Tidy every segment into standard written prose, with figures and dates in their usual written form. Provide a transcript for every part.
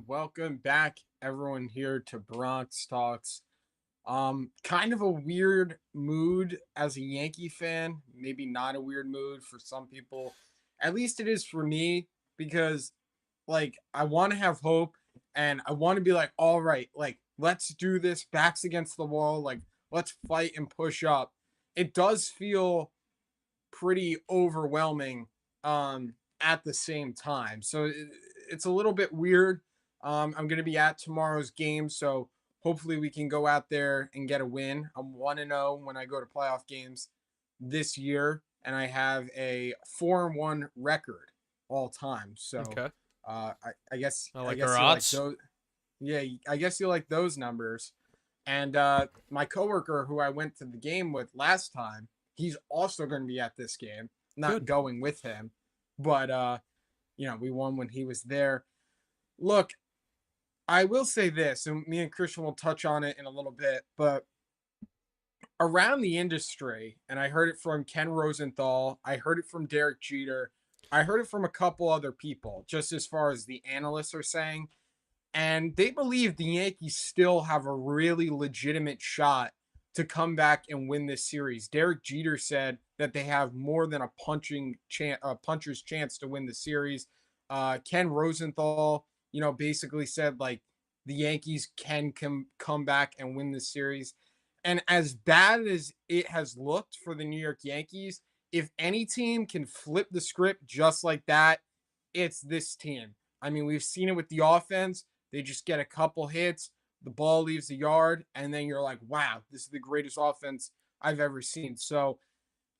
welcome back everyone here to Bronx Talks. Kind of a weird mood as a Yankee fan, maybe not a weird mood for some people. At least it is for me because I want to have hope and I want to be like, all right, let's do this, backs against the wall, let's fight and push up. It does feel pretty overwhelming at the same time. So it's a little bit weird. I'm going to be at tomorrow's game, so hopefully we can go out there and get a win. I'm 1-0 when I go to playoff games this year, and I have a 4-1 record all time. So Okay. I guess I I like our guess you like odds. those. Yeah, I guess you like those numbers. And my coworker who I went to the game with last time, he's also going to be at this game. Not Good. going with him, but we won when he was there. Look, I will say this, and me and Christian will touch on it in a little bit, but around the industry, and I heard it from Ken Rosenthal, I heard it from Derek Jeter, I heard it from a couple other people, just as far as the analysts are saying, and they believe the Yankees still have a really legitimate shot to come back and win this series. Derek Jeter said that they have more than a puncher's chance to win the series. Ken Rosenthal, basically said like the Yankees can come back and win this series. And as bad as it has looked for the New York Yankees, if any team can flip the script just like that, it's this team. I mean, we've seen it with the offense. They just get a couple hits, the ball leaves the yard, and then you're like, wow, this is the greatest offense I've ever seen. So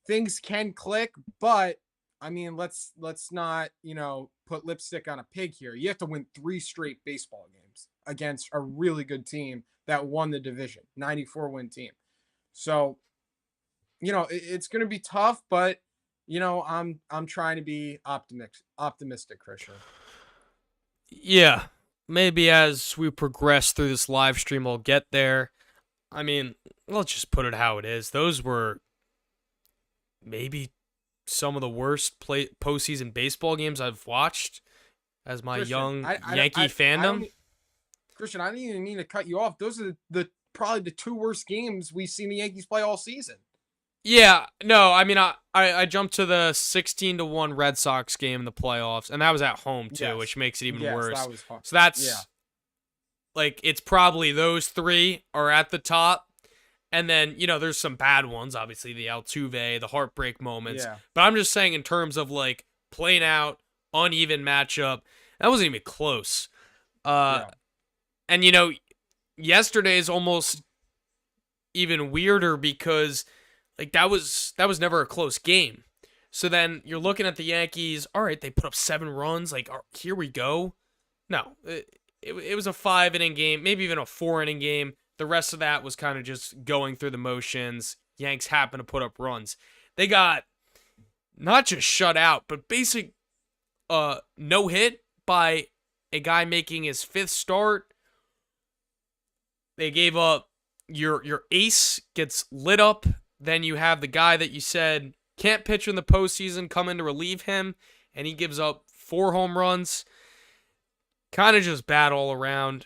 things can click, but I mean, let's not, put lipstick on a pig here. You have to win 3 straight baseball games against a really good team that won the division, 94-win team. So, it's going to be tough, but I'm trying to be optimistic, Christian. Yeah. Maybe as we progress through this live stream, we'll get there. I mean, let's just put it how it is. Those were maybe some of the worst postseason baseball games I've watched as my Christian, young Yankee I don't fandom. Christian, I don't even mean to cut you off. Those are the probably the 2 worst games we've seen the Yankees play all season. Yeah, no, I mean, I jumped to the 16-1 Red Sox game in the playoffs, and that was at home too, Yes. which makes it even Yes, worse. that was fun. So Yeah. that's like it's probably those three are at the top. And then, there's some bad ones, obviously the Altuve, the heartbreak moments. Yeah. But I'm just saying in terms of like playing out, uneven matchup, that wasn't even close. Uh Yeah. and yesterday is almost even weirder because like that was never a close game. So then you're looking at the Yankees, all right, they put up 7 runs, like here we go. No, it was a 5 inning game, maybe even a 4 inning game. The rest of that was kind of just going through the motions. Yanks happened to put up runs. They got not just shut out, but basic no hit by a guy making his 5th start. They gave up your ace gets lit up. Then you have the guy that you said can't pitch in the postseason come in to relieve him, and he gives up 4 home runs. Kind of just bad all around.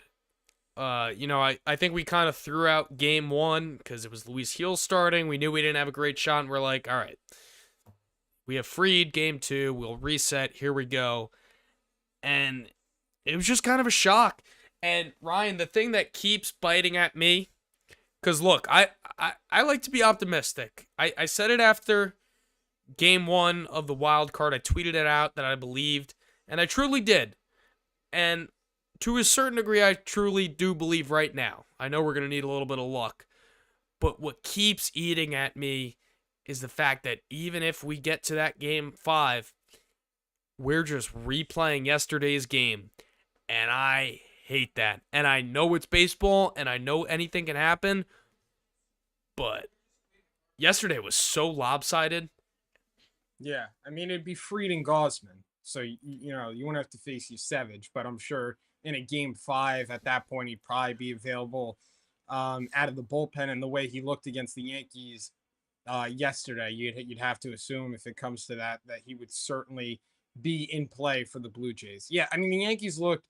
I think we kind of threw out game 1 because it was Luis Heel starting. We knew we didn't have a great shot, and we're like, all right, we have freed game 2. We'll reset. Here we go. And it was just kind of a shock. And Ryan, the thing that keeps biting at me, because look, I like to be optimistic. I said it after game 1 of the wild card. I tweeted it out that I believed, and I truly did. And to a certain degree, I truly do believe right now. I know we're going to need a little bit of luck. But what keeps eating at me is the fact that even if we get to that game 5, we're just replaying yesterday's game. And I hate that. And I know it's baseball, and I know anything can happen. But yesterday was so lopsided. Yeah. I mean, it'd be Fried and Gosman. So, you wouldn't have to face you Savage, but I'm sure in a game 5 at that point, he'd probably be available out of the bullpen. And the way he looked against the Yankees yesterday, you'd have to assume if it comes to that he would certainly be in play for the Blue Jays. Yeah, I mean, the Yankees looked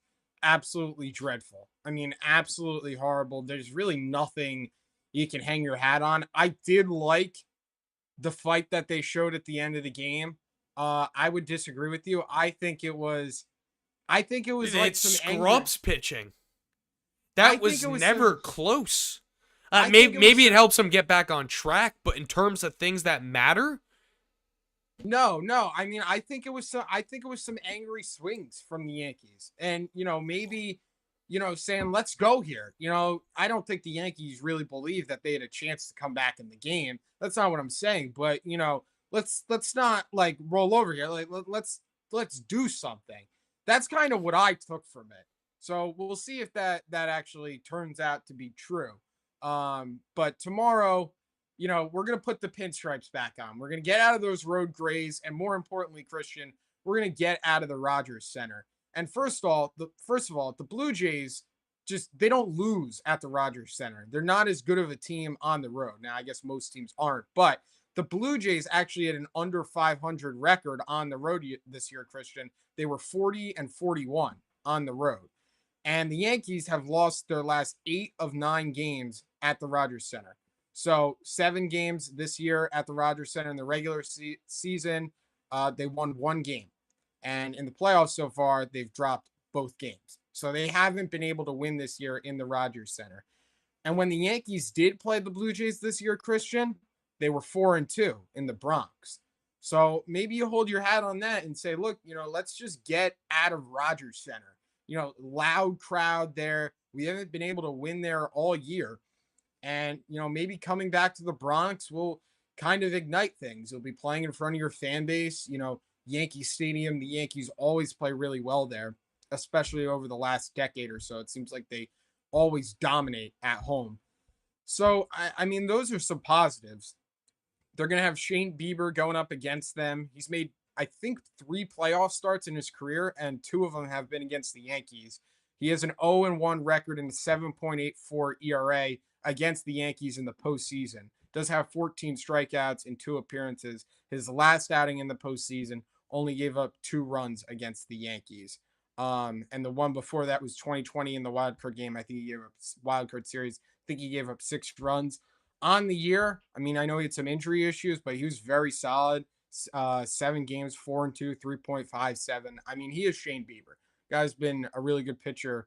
absolutely dreadful. I mean, absolutely horrible. There's really nothing you can hang your hat on. I did like the fight that they showed at the end of the game. I would disagree with you. I think it was Dude, like it's some angry. scrubs pitching. I That think was it was never some. close. I think Maybe it was maybe it some. helps him get back on track, but in terms of things that matter, No, no. I mean, I think it was some angry swings from the Yankees. And, maybe, saying, "Let's go here." I don't think the Yankees really believe that they had a chance to come back in the game. That's not what I'm saying, but, let's not like roll over here. Like let's do something. That's kind of what I took from it. So, we'll see if that actually turns out to be true. But tomorrow, we're going to put the pinstripes back on. We're going to get out of those road grays. And more importantly, Christian, we're going to get out of the Rogers Center. And first of all, the Blue Jays they don't lose at the Rogers Center. They're not as good of a team on the road. Now, I guess most teams aren't, but the Blue Jays actually had an under 500 record on the road this year, Christian. They were 40 and 41 on the road. And the Yankees have lost their last 8 of 9 games at the Rogers Center. So 7 games this year at the Rogers Center in the regular season. They won 1 game. And in the playoffs so far, they've dropped both games. So they haven't been able to win this year in the Rogers Center. And when the Yankees did play the Blue Jays this year, Christian, they were 4-2 in the Bronx. So maybe you hold your hat on that and say, look, let's just get out of Rogers Center. Loud crowd there. We haven't been able to win there all year. And, maybe coming back to the Bronx will kind of ignite things. You'll be playing in front of your fan base. Yankee Stadium, the Yankees always play really well there, especially over the last decade or so. It seems like they always dominate at home. So, I mean, those are some positives. They're going to have Shane Bieber going up against them. He's made, I think, 3 playoff starts in his career, and 2 of them have been against the Yankees. He has an 0-1 record and a 7.84 ERA against the Yankees in the postseason. Does have 14 strikeouts in 2 appearances. His last outing in the postseason only gave up 2 runs against the Yankees. And the one before that was 2020 in the wild card game. I think he gave up wild card series. I think he gave up 6 runs on the year. I mean, I know he had some injury issues, but he was very solid. 7 games, 4-2, 3.57. I mean, he is Shane Bieber. Guy's been a really good pitcher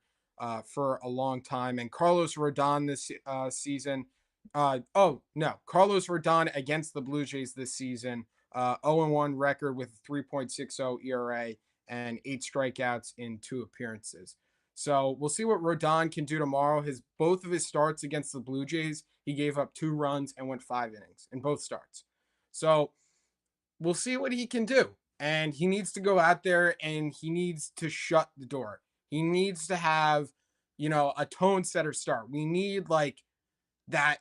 for a long time. And Carlos Rodon this season. Oh no, Carlos Rodon against the Blue Jays this season. 0-1 record with 3.60 ERA and 8 strikeouts in 2 appearances. So we'll see what Rodon can do tomorrow. Both of his starts against the Blue Jays, he gave up 2 runs and went 5 innings in both starts. So we'll see what he can do. And he needs to go out there and he needs to shut the door. He needs to have, a tone setter start. We need like that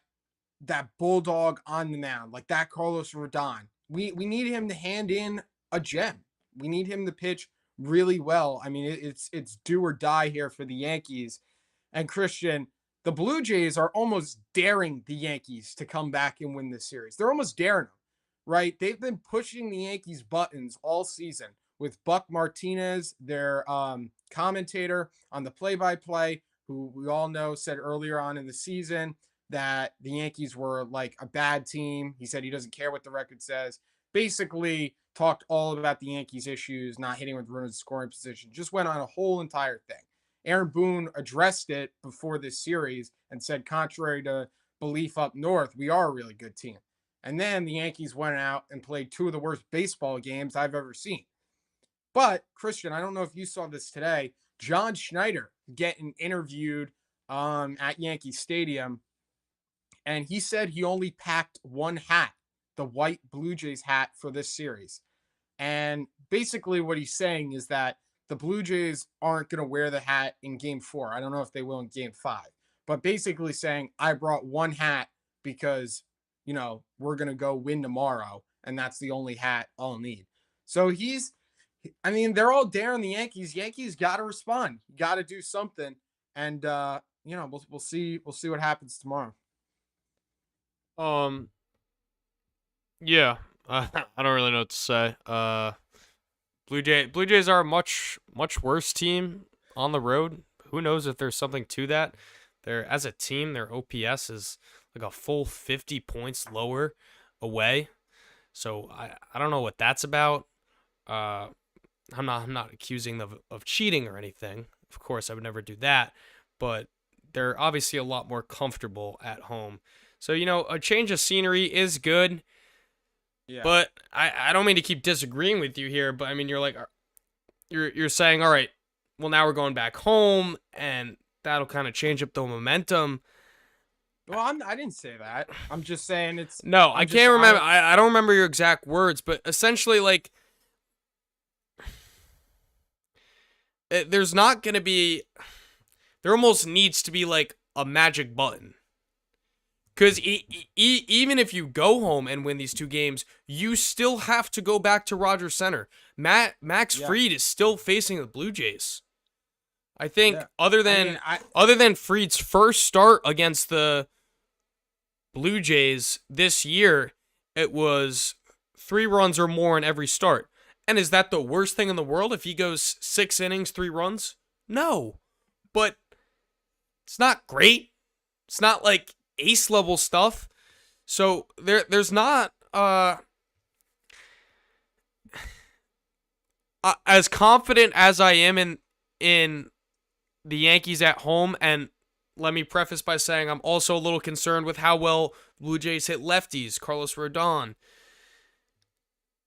bulldog on the mound, like that Carlos Rodon. We need him to hand in a gem. We need him to pitch really well. I mean, it's do or die here for the Yankees. And Christian, the Blue Jays are almost daring the Yankees to come back and win this series. They're almost daring them, right? They've been pushing the Yankees' buttons all season with Buck Martinez, their commentator on the play-by-play, who we all know said earlier on in the season that the Yankees were like a bad team. He said he doesn't care what the record says. Basically, talked all about the Yankees' issues, not hitting with runners in scoring position. Just went on a whole entire thing. Aaron Boone addressed it before this series and said, contrary to belief up north, we are a really good team. And then the Yankees went out and played 2 of the worst baseball games I've ever seen. But, Christian, I don't know if you saw this today. John Schneider getting interviewed at Yankee Stadium, and he said he only packed 1 hat, the white Blue Jays hat for this series. And basically what he's saying is that the Blue Jays aren't going to wear the hat in game 4. I don't know if they will in game 5. But basically saying, I brought 1 hat because, we're going to go win tomorrow. And that's the only hat I'll need. So they're all daring the Yankees. Yankees got to respond. Got to do something. And, we'll see what happens tomorrow. yeah, I don't really know what to say. Blue Jays are a much worse team on the road who knows if there's something to that. They're as a team, their OPS is like a full 50 points lower away. So I don't know what that's about. Uh, I'm not accusing them of cheating or anything. Of course, I would never do that. But they're obviously a lot more comfortable at home. So a change of scenery is good. Yeah. But I don't mean to keep disagreeing with you here. But I mean, you're saying, all right, well now we're going back home, and that'll kind of change up the momentum. Well, I didn't say that. I'm just saying it's. No, I I'm just. can't I remember. don't. I don't remember your exact words, but essentially, like, there's not gonna be. There almost needs to be like a magic button. Because even if you go home and win these two games, you still have to go back to Rogers Center. Max Yeah. Fried is still facing the Blue Jays. I think Yeah. other I mean, than Fried's first start against the Blue Jays this year, it was 3 runs or more in every start. And is that the worst thing in the world if he goes 6 innings, 3 runs? No. But it's not great. It's not like ace level stuff. So there's not as confident as I am in the Yankees at home, and let me preface by saying I'm also a little concerned with how well Blue Jays hit lefties, Carlos Rodon.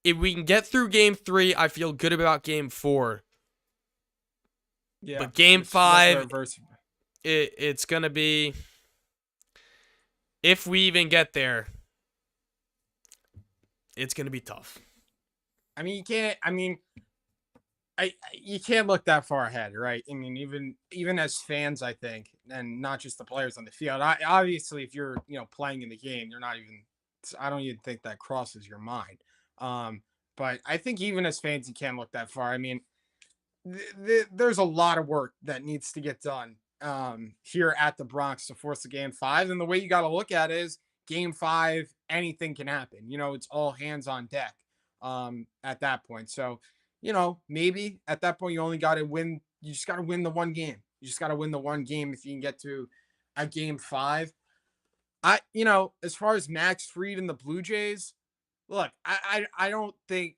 If we can get through game 3, I feel good about game 4. yeah. But game It's like a 5, reverse. it's going to be, if we even get there, it's going to be tough. I mean, you can't. I mean, you can't look that far ahead, right? I mean, even as fans, I think, and not just the players on the field. Obviously, if you're playing in the game, you're not even. I don't even think that crosses your mind. Um, but I think even as fans, you can't look that far. I mean, there's a lot of work that needs to get done here at the Bronx to force the game 5. And the way you got to look at it is game 5, anything can happen. It's all hands on deck at that point. So, maybe at that point you only got to win. You just got to win the one game. You just got to win the one game if you can get to a game 5. As far as Max Fried and the Blue Jays, look, I don't think.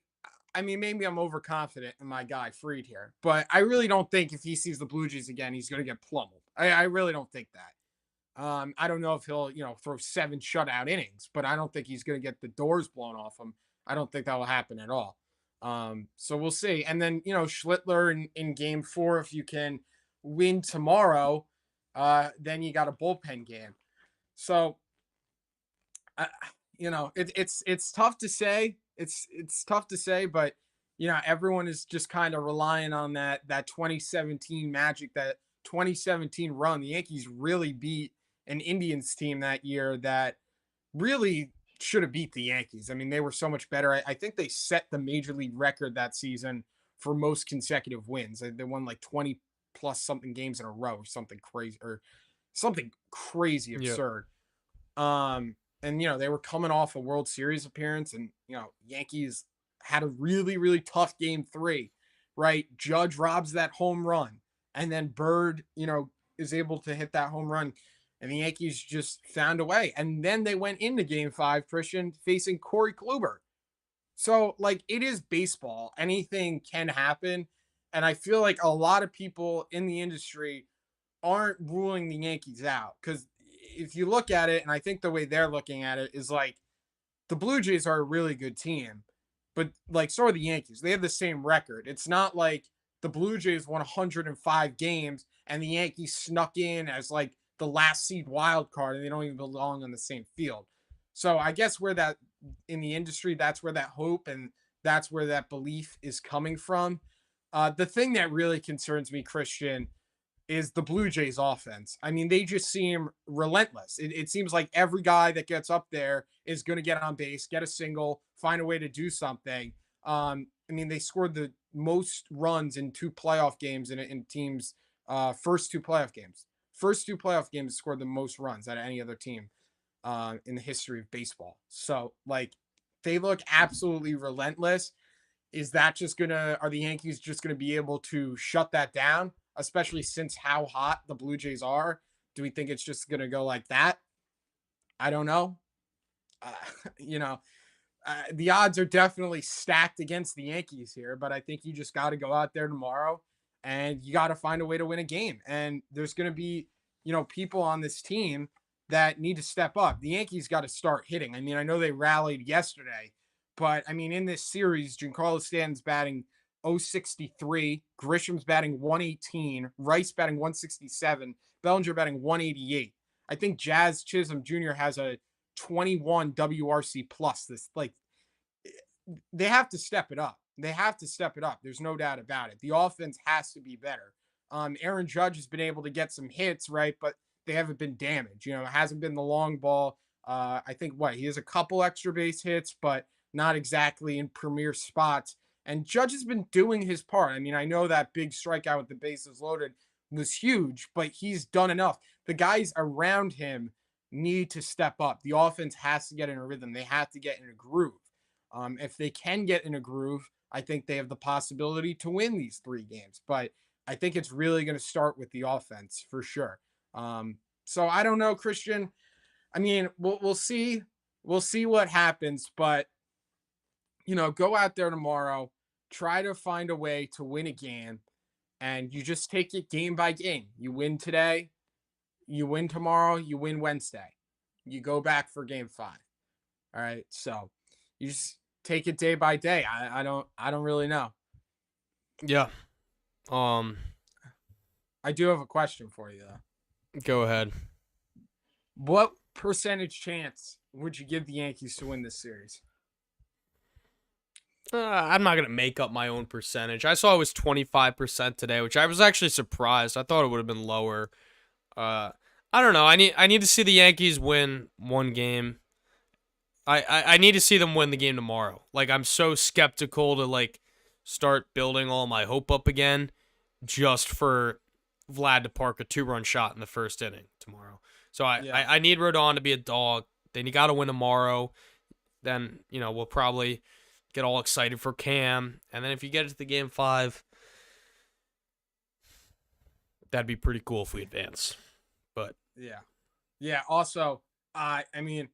I mean, maybe I'm overconfident in my guy Fried here, but I really don't think if he sees the Blue Jays again, he's going to get pummeled. I really don't think that. I don't know if he'll, throw 7 shutout innings, but I don't think he's going to get the doors blown off him. I don't think that will happen at all. So we'll see. And then, Schlittler in game 4, if you can win tomorrow, then you got a bullpen game. So, it's tough to say. It's tough to say, but everyone is just kind of relying on that 2017 magic, that 2017 run. The Yankees really beat an Indians team that year that really should have beat the Yankees. I mean, they were so much better. I think they set the major league record that season for most consecutive wins. They won like 20 plus something games in a row, or something crazy Yeah. absurd. And they were coming off a World Series appearance, and Yankees had a really, really tough game 3, right? Judge robs that home run, and then Bird, is able to hit that home run, and the Yankees just found a way. And then they went into game 5, Christian, facing Corey Kluber. So, like, it is baseball. Anything can happen. And I feel like a lot of people in the industry aren't ruling the Yankees out, because if you look at it, and I think the way they're looking at it is like the Blue Jays are a really good team, but like so are the Yankees. They have the same record. It's not like the Blue Jays won 105 games and the Yankees snuck in as like the last seed wild card and they don't even belong on the same field. So I guess where that in the industry, that's where that hope and that's where that belief is coming from. The thing that really concerns me, Christian, is the Blue Jays offense. I mean, they just seem relentless. It seems like every guy that gets up there is going to get on base, get a single, find a way to do something. I mean, they scored the most runs in 2 playoff games in teams' first 2 playoff games. First 2 playoff games scored the most runs out of any other team in the history of baseball. So, like, they look absolutely relentless. Is that just gonna? Are the Yankees just gonna be able to shut that down? especially since how hot the Blue Jays are. Do we think it's just going to go like that? I don't know. Uh, you know, the odds are definitely stacked against the Yankees here, but I think you just got to go out there tomorrow and you got to find a way to win a game. And there's going to be, people on this team that need to step up. The Yankees got to start hitting. I mean, I know they rallied yesterday, but I mean, in this series, Giancarlo Stanton's batting 063, Grisham's batting 118, Rice batting 167, Bellinger batting 188. I think Jazz Chisholm Jr. has a 21 WRC plus. This, like, they have to step it up. They have to step it up. There's no doubt about it. The offense has to be better. Aaron Judge has been able to get some hits, right? But they haven't been damaged. It hasn't been the long ball. I think he has a couple extra base hits, but not exactly in premier spots. And Judge has been doing his part. I mean, I know that big strikeout with the bases loaded was huge, but he's done enough. The guys around him need to step up. The offense has to get in a rhythm. They have to get in a groove. If they can get in a groove, I think they have the possibility to win these 3 games. But I think it's really going to start with the offense for sure. So I don't know, Christian. I mean, we'll see. We'll see what happens. But go out there tomorrow, try to find a way to win a game, and you just take it game by game. You win today, you win tomorrow, you win Wednesday. You go back for game 5. All right. So you just take it day by day. I don't really know. Yeah. Um. I do have a question for you though. Go ahead. What percentage chance would you give the Yankees to win this series? I'm not gonna make up my own percentage. I saw it was 25% today, which I was actually surprised. I thought it would have been lower. I don't know. I need to see the Yankees win one game. I need to see them win the game tomorrow. Like, I'm so skeptical to like start building all my hope up again just for Vlad to park a 2-run shot in the first inning tomorrow. So Yeah. I need Rodon to be a dog. Then you got to win tomorrow. Then we'll probably get all excited for Cam, and then if you get it to the game 5, that'd be pretty cool if we advance. But Yeah. Yeah. Also, I mean,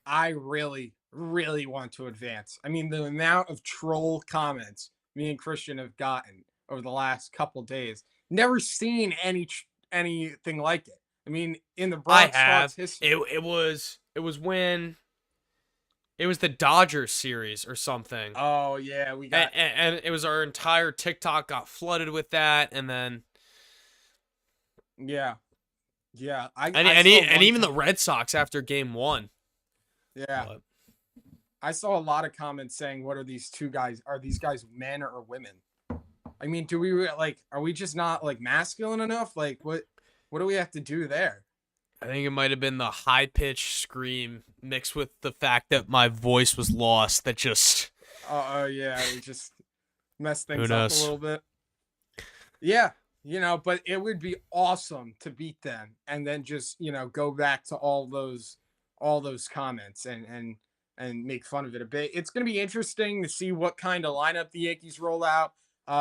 I really, really want to advance. I mean, the amount of troll comments me and Christian have gotten over the last couple days, never seen anything like it. I mean, in the I Bronx Starks have history. it was when it was the Dodgers series or something. Oh yeah, we got. And it was our entire TikTok got flooded with that, and then Yeah, yeah. and I and, saw and one. even the Red Sox after game 1. Yeah, But I saw a lot of comments saying, "What are these two guys? Are these guys men or women?" I mean, do we like? Are we just not like masculine enough? Like, what do we have to do there? I think it might have been the high pitched scream mixed with the fact that my voice was lost that just Oh yeah, we just mess who things up a knows. little bit. Yeah, but it would be awesome to beat them and then just, go back to all those comments and make fun of it a bit. It's going to be interesting to see what kind of lineup the Yankees roll out.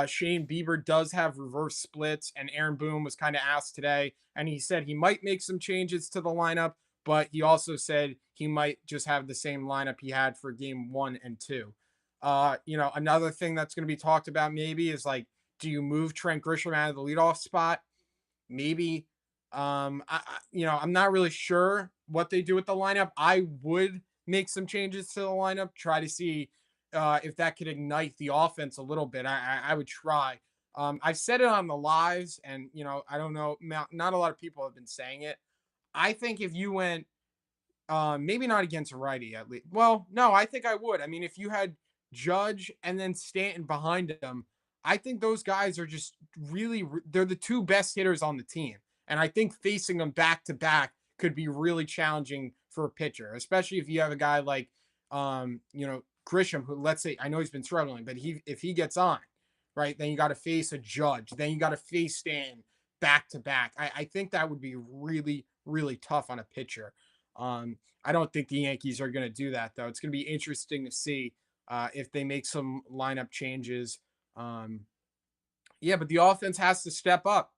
Shane Bieber does have reverse splits, and Aaron Boone was kind of asked today, and he said he might make some changes to the lineup, but he also said he might just have the same lineup he had for game 1 and 2. Another thing that's going to be talked about maybe is like, do you move Trent Grisham out of the leadoff spot? Maybe. I'm not really sure what they do with the lineup. I would make some changes to the lineup, try to see if that could ignite the offense a little bit. I would try. I've said it on the lives, and I don't know, not a lot of people have been saying it. I think if you went maybe not against a righty at least. Well, no, I think I would. I mean, if you had Judge and then Stanton behind him, I think those guys are just really, they're the 2 best hitters on the team. And I think facing them back to back could be really challenging for a pitcher, especially if you have a guy like, Grisham, who, let's say, I know he's been struggling, but if he gets on, right, then you got to face a Judge, then you got to face Stanton back to back. I think that would be really, really tough on a pitcher. I don't think the Yankees are going to do that, though. It's going to be interesting to see if they make some lineup changes. Yeah, but the offense has to step up.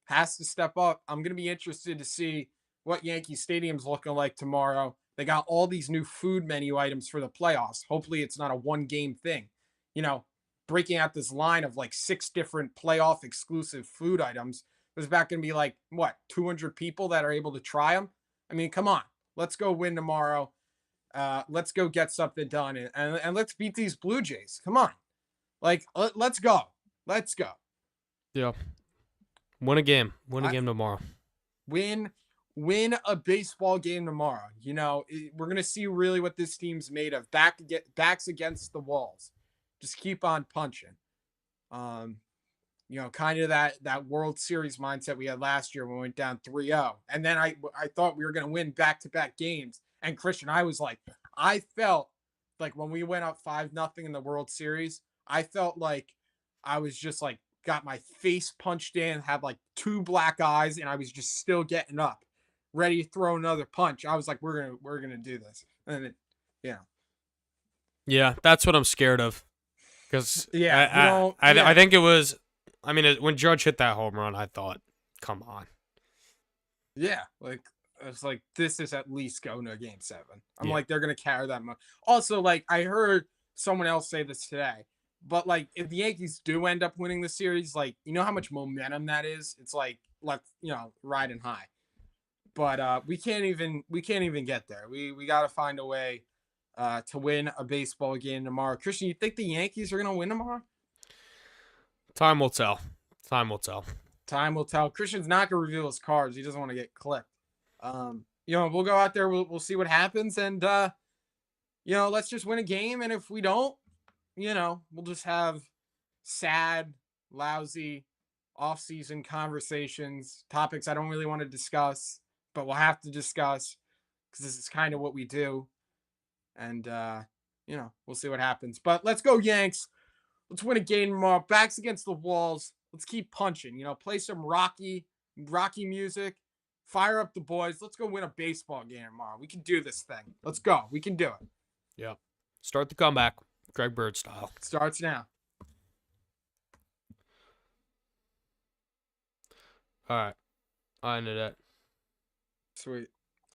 has to step up. I'm going to be interested to see what Yankee Stadium's looking like tomorrow. They got all these new food menu items for the playoffs. Hopefully, it's not a one game thing. You know, breaking out this line of like 6 different playoff exclusive food items. There's about going to be like, what, 200 people that are able to try them? I mean, come on. Let's go win tomorrow. Let's go get something done and let's beat these Blue Jays. Come on. Like, let's go. Let's go. Yeah. Win a game. Win a I, game tomorrow. win a baseball game tomorrow. You know, we're gonna see really what this team's made of. Backs against the walls. Just keep on punching. Um, you know, kind of that World Series mindset we had last year when we went down 3-0. And then I thought we were gonna win back-to-back games. And Christian, I felt like when we went up 5-0 in the World Series, I felt like I was just like got my face punched in, had like 2 black eyes, and I was just still getting up, ready to throw another punch. I was like, we're gonna do this. And yeah. Yeah, that's what I'm scared of. Because Yeah, you don't yeah. I think it was. I mean, when Judge hit that home run, I thought, come on. Yeah, like it's like this is at least going to a game 7. I'm Yeah. like they're gonna carry that much. Also, like I heard someone else say this today, but like if the Yankees do end up winning the series, like you know how much momentum that is. It's like riding high. But we can't even get there. We got to find a way to win a baseball game tomorrow. Christian, you think the Yankees are gonna win tomorrow? Time will tell. Time will tell. Time will tell. Christian's not gonna reveal his cards. He doesn't want to get clipped. You know, we'll go out there. We'll see what happens, and you know, let's just win a game. And if we don't, you know, we'll just have sad, lousy off-season conversations, topics I don't really want to discuss, but we'll have to discuss because this is kind of what we do. And you know, we'll see what happens. But let's go, Yanks. Let's win a game tomorrow. Backs against the walls. Let's keep punching. You know, play some Rocky music. Fire up the boys. Let's go win a baseball game tomorrow. We can do this thing. Let's go. We can do it. Yeah. Start the comeback, Greg Bird style. Starts now. All right. I ended it. Sweet.